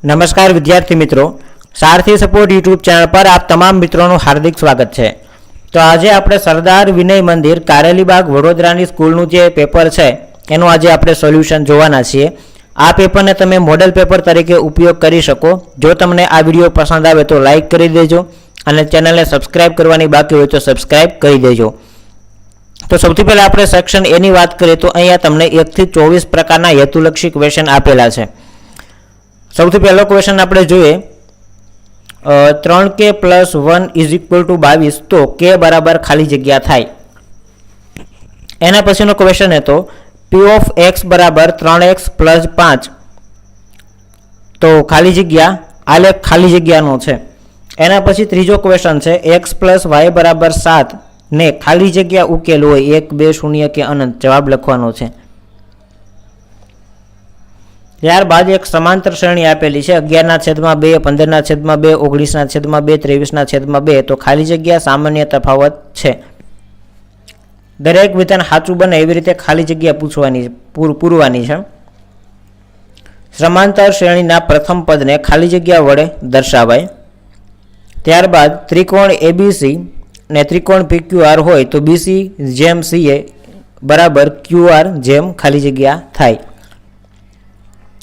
नमस्कार विद्यार्थी मित्रों, सारथी सपोर्ट यूट्यूब चैनल पर आप तमाम मित्रों हार्दिक स्वागत है। तो आज आप सरदार विनय मंदिर कारेलीबाग वडोदरानी स्कूलનું જે પેપર છે એનું આજે આપણે સોલ્યુશન જોવાના છીએ। આ પેપરને તમે મોડેલ પેપર તરીકે ઉપયોગ કરી શકો। જો તમને આ વિડિયો પસંદ આવે તો લાઈક કરી દેજો અને ચેનલને સબસ્ક્રાઇબ કરવાની બાકી હોય તો સબસ્ક્રાઇબ કરી દેજો। तो સૌથી પહેલા આપણે સેક્શન એ ની વાત કરીએ તો અહીંયા તમને 1 થી 24 પ્રકારના હેતુલક્ષી ક્વેશ્ચન આપેલા છે। સૌથી પહેલો ક્વેશ્ચન આપણે જોઈએ 3k + 1 = 22 તો k બરાબર ખાલી જગ્યા થાય। એના પછીનો ક્વેશ્ચન હતો p of x બરાબર 3x + 5 તો ખાલી જગ્યા આલેખ ખાલી જગ્યાનો છે। એના પછી ત્રીજો ક્વેશ્ચન છે x + y બરાબર 7 ने खाली जग्या उकेल हो 1 2 0 के अनंत जवाब लखवानो छे। त्यारबाद एक समांतर श्रेणी आपेली है 11/2 15/2 19/2 23/2 तो खाली जग्या सामान्य तफावत है। दरेक विधान साचुं बने एवी रीते खाली जग्या पूरवानी है। समांतर श्रेणीना प्रथम पद ने खाली जग्या वडे दर्शावाय। त्यारबाद त्रिकोण एबीसी ने त्रिकोण PQR होय तो BC जेम CA बराबर QR जेम खाली जग्या थाय।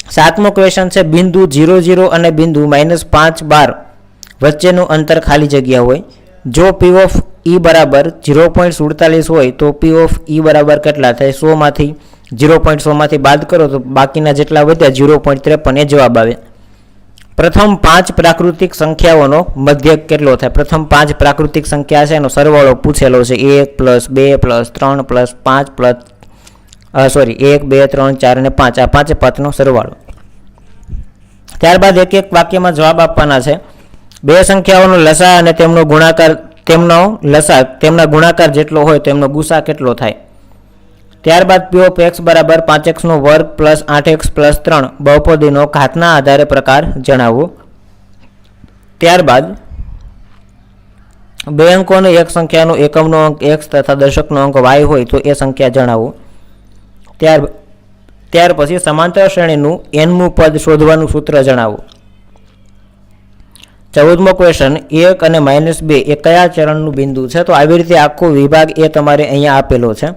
सातमो क्वेश्चन है बिंदु 0 0 और बिंदु -5 12 वच्चेनुं अंतर खाली जग्या होय। जो P of E बराबर 0.47 होय तो P of E बराबर केटला थाय 100 मांथी 0.100 मांथी बाद करो तो बाकीना जेटला वध्या 0.53 ए जवाब आवे। प्रथम 5 प्राकृतिक संख्याओं मध्य केटलो थाय। प्रथम 5 प्राकृतिक संख्या है एनो सरवाळो पूछेलो छे 1 + 2 + 3 + 5 1 2 3 4 અને 5 आ 5 पदनो सरवाळो। त्यारबाद एक एक वाक्य में जवाब आपवाना छे। बे संख्याओं लसा अने तेमनो गुणाकार लसा तेमना गुणाकार जेटलो होय तेमनो गुसा केटलो थाय। त्यारबाद P of x बराबर 5x નો વર્ગ + 8x + 3 बहुपदीनो घातना आधारे प्रकार जणावो। त्यारबाद बे अंकोनो एक संख्यानो एकमनो अंक x तथा दशकनो अंक y होय तो ए संख्या जणावो। त्यार पछी समांतर श्रेणीनुं nमुं पद शोधवानुं सूत्र जणावो। 14मो क्वेश्चन 1 અને -2 ए कया चरणनुं बिंदु छे तो આવી રીતે આખો વિભાગ એ તમારે અહીંયા આપેલો છે।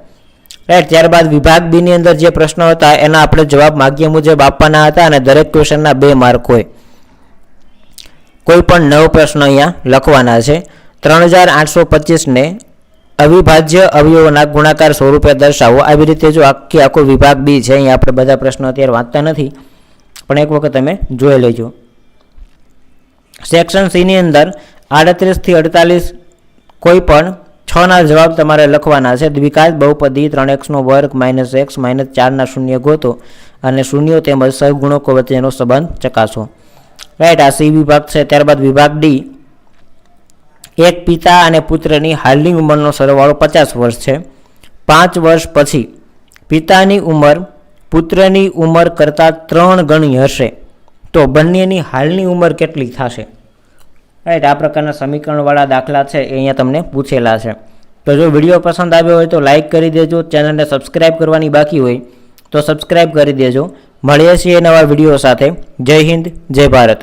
राइट। त्यारबाद विभाग बी नी अंदर जे प्रश्न हता एना आपणे जवाब माग्या मुजब आपवाना हता अने दरेक क्वेश्चनना 2 मार्क होय। कोई पण 9 प्रश्न अहींया लखवाना छे। 3825 ने अविभाज्य अवयवोना गुणाकार स्वरूपे दर्शावो। આવી રીતે जो आखो विभाग बी छे अहींया आपणे बधा प्रश्न अत्यारे वांचता नथी पण एक वखत તમે જોઈ લેજો। सेक्शन सी नी अंदर 38 થી 48 कोई पण 6 ना जवाब तमारे लखवाना है। द्विघात बहुपदी 3x નો વર્ગ -x -4 ना शून्य गोतो अने शून्यों तेमज सहगुणको वच्चेनो संबंध चकासो। राइट। आ सी विभाग है। त्यारबाद विभाग डी एक पिता अने पुत्रनी हालनी उंमरनो सरवाळो 50 वर्ष है। 5 वर्ष पछी पितानी उंमर पुत्रनी उंमर करता 3 गणी हशे तो बंनेनी हालनी उंमर केटली थशे। राइट। आ प्रकारना समीकरणवाळा दाखला है अहींया तमने पूछेला है। तो जो विडियो पसंद आव्यो होय तो लाइक करी देजो। चेनल ने सब्सक्राइब करवानी बाकी होय तो सब्सक्राइब करी देजो। मळीए छीए नवा विडियो साथे। जय हिंद, जय भारत।